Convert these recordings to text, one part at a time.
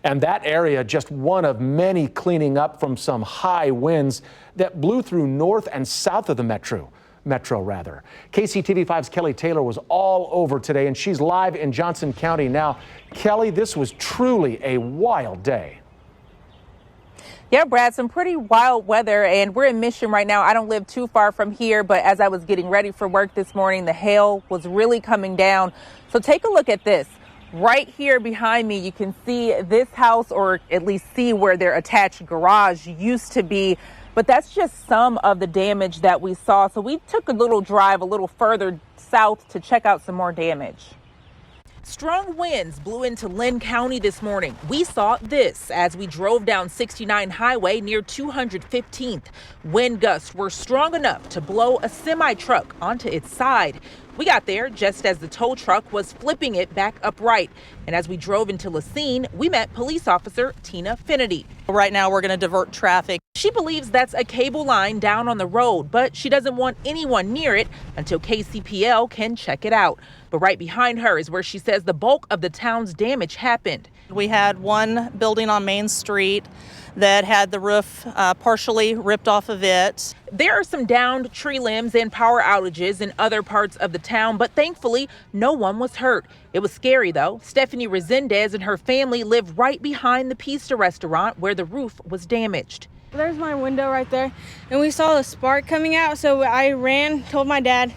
And that area just one of many cleaning up from some high winds that blew through north and south of the metro. KCTV5's Kelly Taylor was all over today, and she's live in Johnson County now. Kelly, this was truly a wild day. Yeah, Brad, some pretty wild weather, and we're in Mission right now. I don't live too far from here, but as I was getting ready for work this morning, the hail was really coming down. So take a look at this. Right here behind me, you can see this house, or at least see where their attached garage used to be. But that's just some of the damage that we saw. So we took a little drive a little further south to check out some more damage. Strong winds blew into Lynn County this morning. We saw this as we drove down 69 Highway near 215th. Wind gusts were strong enough to blow a semi-truck onto its side. We got there just as the tow truck was flipping it back upright. And as we drove into Lacine, we met police officer Tina Finity. Right now, we're going to divert traffic. She believes that's a cable line down on the road, but she doesn't want anyone near it until KCPL can check it out. But right behind her is where she says the bulk of the town's damage happened. We had one building on Main Street that had the roof partially ripped off of it. There are some downed tree limbs and power outages in other parts of the town, but thankfully no one was hurt. It was scary though. Stephanie Resendez and her family live right behind the pizza restaurant where the roof was damaged. There's my window right there, and we saw the spark coming out, so I ran, told my dad,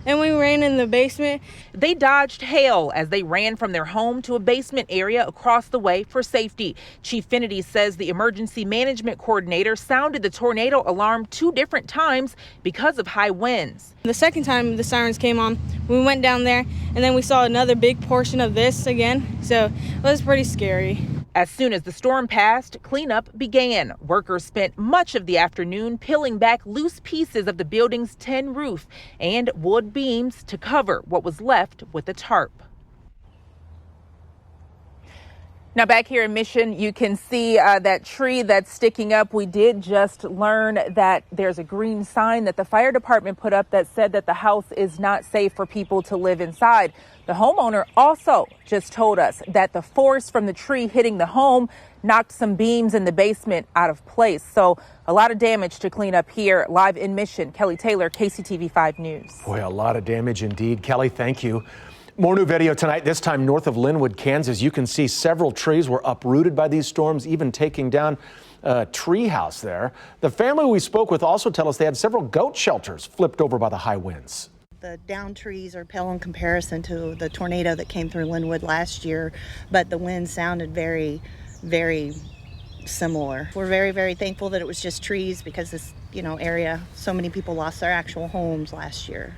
and we ran in the basement. They dodged hail as they ran from their home to a basement area across the way for safety. Chief Finity says the emergency management coordinator sounded the tornado alarm 2 different times because of high winds. The second time the sirens came on, we went down there, and then we saw another big portion of this again, so it was pretty scary. As soon as the storm passed, cleanup began. Workers spent much of the afternoon peeling back loose pieces of the building's tin roof and wood beams to cover what was left with a tarp. Now back here in Mission, you can see that tree that's sticking up. We did just learn that there's a green sign that the fire department put up that said that the house is not safe for people to live inside. The homeowner also just told us that the force from the tree hitting the home knocked some beams in the basement out of place. So a lot of damage to clean up here. Live in Mission, Kelly Taylor, KCTV5 News. Boy, a lot of damage indeed. Kelly, thank you. More new video tonight, this time north of Linwood, Kansas. You can see several trees were uprooted by these storms, even taking down a tree house there. The family we spoke with also tell us they had several goat shelters flipped over by the high winds. The downed trees are pale in comparison to the tornado that came through Linwood last year, but the wind sounded very, very similar. We're very, very thankful that it was just trees because this, area, so many people lost their actual homes last year.